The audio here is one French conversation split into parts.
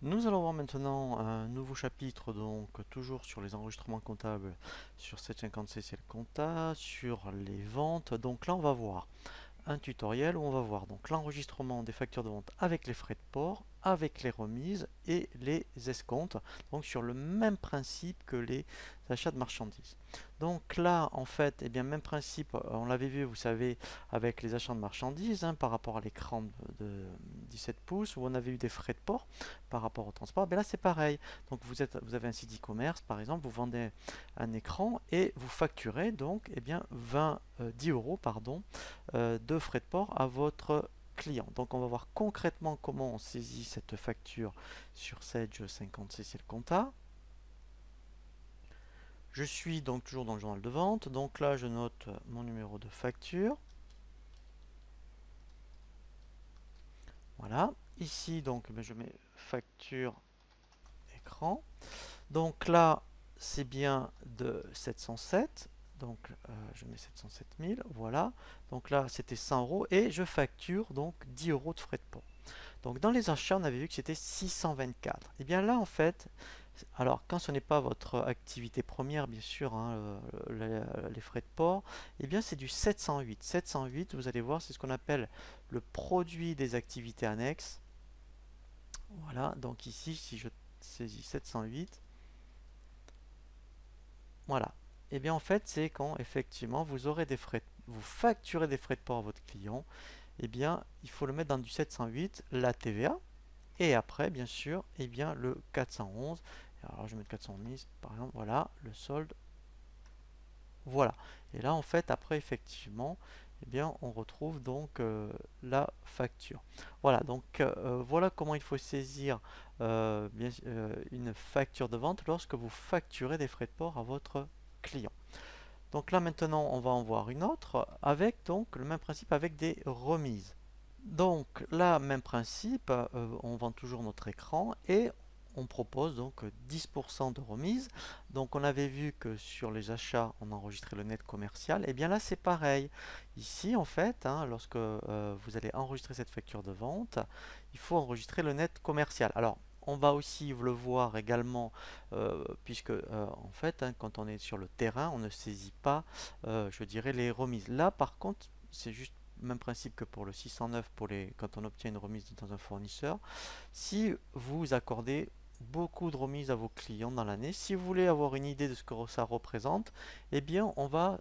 Nous allons voir maintenant un nouveau chapitre, donc toujours sur les enregistrements comptables sur 750 CCL Compta, sur les ventes. Donc là, on va voir un tutoriel où on va voir donc l'enregistrement des factures de vente avec les frais de port, avec les remises et les escomptes, donc sur le même principe que les achats de marchandises. Donc là, en fait, eh bien, même principe, on l'avait vu, vous savez, avec les achats de marchandises, hein, par rapport à l'écran de 17 pouces, où on avait eu des frais de port par rapport au transport. Ben là, c'est pareil. Donc vous avez un site e-commerce, par exemple, vous vendez un écran et vous facturez donc eh bien, 10 euros pardon, de frais de port à votre client. Donc on va voir concrètement comment on saisit cette facture sur Sage 50 CCL Compta. Je suis donc toujours dans le journal de vente. Donc là, je note mon numéro de facture. Voilà. Ici, donc, je mets facture écran. Donc là, c'est bien de 707. Donc, je mets 707 000. Voilà. Donc là, c'était 100 euros. Et je facture donc 10 euros de frais de port. Donc dans les achats, on avait vu que c'était 624. Et bien là, en fait, alors quand ce n'est pas votre activité première, bien sûr, hein, les frais de port, et bien c'est du 708. 708, vous allez voir, c'est ce qu'on appelle le produit des activités annexes. Voilà, donc ici, si je saisis 708, voilà. Et bien en fait, c'est quand effectivement vous aurez des frais, vous facturez des frais de port à votre client, et bien il faut le mettre dans du 708, la TVA. Et après, bien sûr, eh bien, le 411. Alors, je vais mettre 410, par exemple. Voilà, le solde. Voilà. Et là, en fait, après, effectivement, eh bien, on retrouve donc la facture. Voilà, donc voilà comment il faut saisir une facture de vente lorsque vous facturez des frais de port à votre client. Donc là, maintenant, on va en voir une autre avec donc le même principe avec des remises. Donc là, même principe, on vend toujours notre écran et on propose donc 10% de remise. Donc on avait vu que sur les achats, on enregistrait le net commercial. Et bien là, c'est pareil. Ici, en fait, hein, lorsque vous allez enregistrer cette facture de vente, il faut enregistrer le net commercial. Alors, on va aussi le voir également, puisque en fait, hein, quand on est sur le terrain, on ne saisit pas, je dirais, les remises. Là, par contre, c'est juste même principe que pour le 609 quand on obtient une remise dans un fournisseur. Si vous accordez beaucoup de remises à vos clients dans l'année, si vous voulez avoir une idée de ce que ça représente, eh bien on va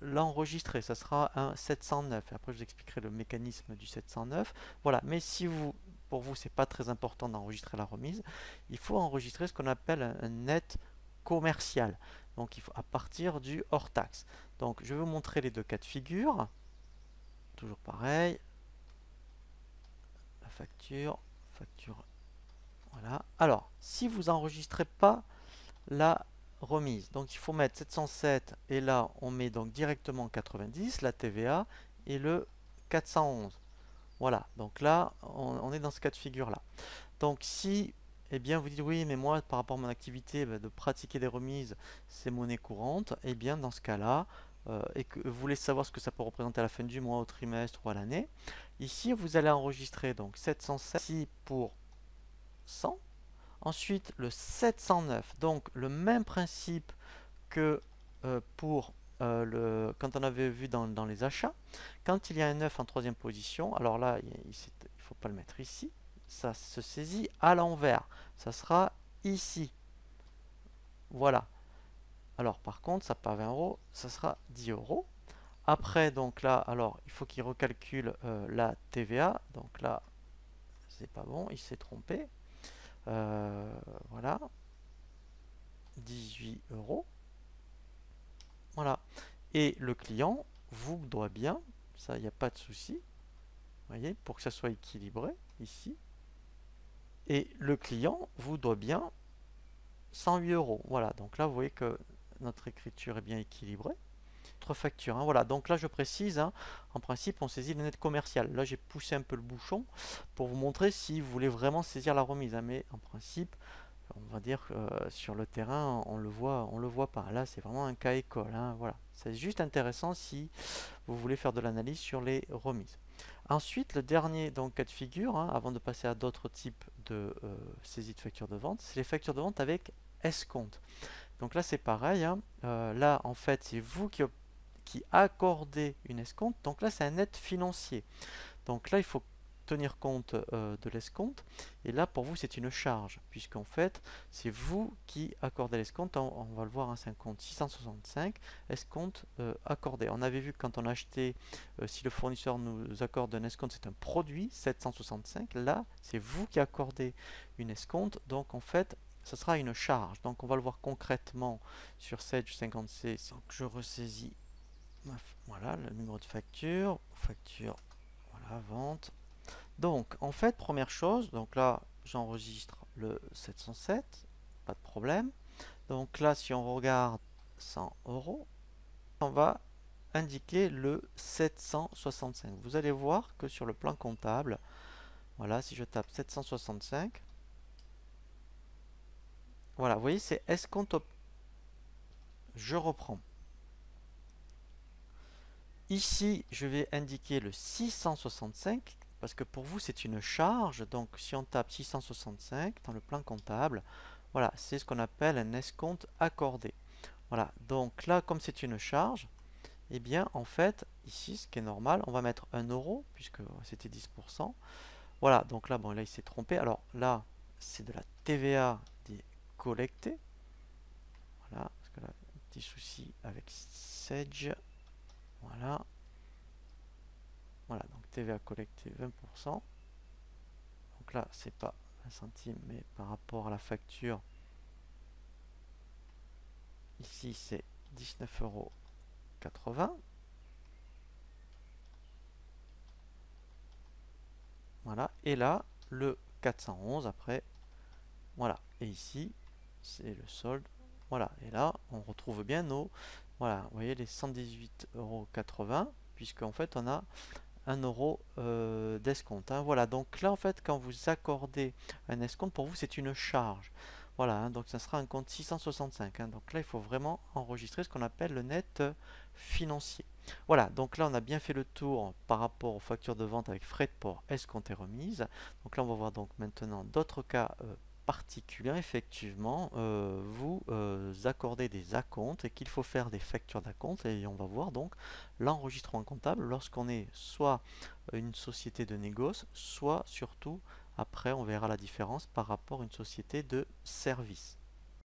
l'enregistrer. Ça sera un 709. Après, je vous expliquerai le mécanisme du 709. Voilà. Mais si vous, pour vous, c'est pas très important d'enregistrer la remise, il faut enregistrer ce qu'on appelle un net commercial. Donc, il faut à partir du hors taxe. Donc, je vais vous montrer les deux cas de figure. Toujours pareil, la facture, voilà. Alors, si vous n'enregistrez pas la remise, donc il faut mettre 707 et là on met donc directement 90, la TVA et le 411. Voilà, donc là on est dans ce cas de figure là. Donc si eh bien vous dites oui mais moi par rapport à mon activité de pratiquer des remises c'est monnaie courante, et bien dans ce cas là et que vous voulez savoir ce que ça peut représenter à la fin du mois, au trimestre ou à l'année, ici vous allez enregistrer donc 707 ici pour 100. Ensuite le 709, donc le même principe que pour quand on avait vu dans les achats. Quand il y a un 9 en troisième position, alors là il ne faut pas le mettre ici, ça se saisit à l'envers, ça sera ici. Voilà. Alors par contre, ça pas 20 euros, ça sera 10 euros. Après, donc là, alors il faut qu'il recalcule la TVA. Donc là, c'est pas bon, il s'est trompé. Voilà, 18 euros. Voilà. Et le client vous doit bien, ça, il n'y a pas de souci, voyez, pour que ça soit équilibré ici. Et le client vous doit bien 108 euros. Voilà, donc là, vous voyez que notre écriture est bien équilibrée. Notre facture, hein, voilà, donc là, je précise, hein, en principe, on saisit le net commercial. Là, j'ai poussé un peu le bouchon pour vous montrer si vous voulez vraiment saisir la remise, hein, mais en principe, on va dire que sur le terrain, on le voit pas. Là, c'est vraiment un cas école, hein, voilà. C'est juste intéressant si vous voulez faire de l'analyse sur les remises. Ensuite, le dernier donc, cas de figure, hein, avant de passer à d'autres types de saisie de facture de vente, c'est les factures de vente avec escompte. Donc là, c'est pareil, hein. Là, en fait, c'est vous qui accordez une escompte. Donc là, c'est un net financier. Donc là, il faut tenir compte de l'escompte. Et là, pour vous, c'est une charge, puisqu'en fait, c'est vous qui accordez l'escompte. On va le voir, hein, c'est un compte 665, escompte accordé. On avait vu que quand on achetait, si le fournisseur nous accorde un escompte, c'est un produit 765. Là, c'est vous qui accordez une escompte. Donc en fait, ce sera une charge. Donc on va le voir concrètement sur Sage 50C. Donc je ressaisis, voilà, le numéro de facture, voilà, vente. Donc, en fait, première chose, donc là, j'enregistre le 707, pas de problème. Donc là, si on regarde 100 euros, on va indiquer le 765. Vous allez voir que sur le plan comptable, voilà, si je tape 765, voilà, vous voyez, c'est escompte. Je reprends. Ici, je vais indiquer le 665 parce que pour vous, c'est une charge. Donc, si on tape 665 dans le plan comptable, voilà, c'est ce qu'on appelle un escompte accordé. Voilà, donc là, comme c'est une charge, eh bien, en fait, ici, ce qui est normal, on va mettre 1 euro puisque c'était 10%. Voilà, donc là, bon, là, il s'est trompé. Alors là, c'est de la TVA collectée. Voilà, parce que là, petit souci avec Sage. Voilà. Voilà, donc TVA collectée 20%. Donc là, c'est pas 20 centimes, mais par rapport à la facture, ici c'est 19,80 €. Voilà, et là, le 411 après, voilà. Et ici, c'est le solde. Voilà, et là, on retrouve bien nos, voilà, vous voyez les 118,80 €, puisqu'en fait, on a 1 euro d'escompte, hein. Voilà, donc là en fait quand vous accordez un escompte, pour vous c'est une charge. Voilà, hein, donc ça sera un compte 665, hein. Donc là il faut vraiment enregistrer ce qu'on appelle le net financier. Voilà, donc là on a bien fait le tour par rapport aux factures de vente avec frais de port, escompte et remise. Donc là on va voir donc maintenant d'autres cas particuliers. Effectivement, vous accordez des acomptes et qu'il faut faire des factures d'acompte, et on va voir donc l'enregistrement comptable lorsqu'on est soit une société de négoce, soit surtout après on verra la différence par rapport à une société de service.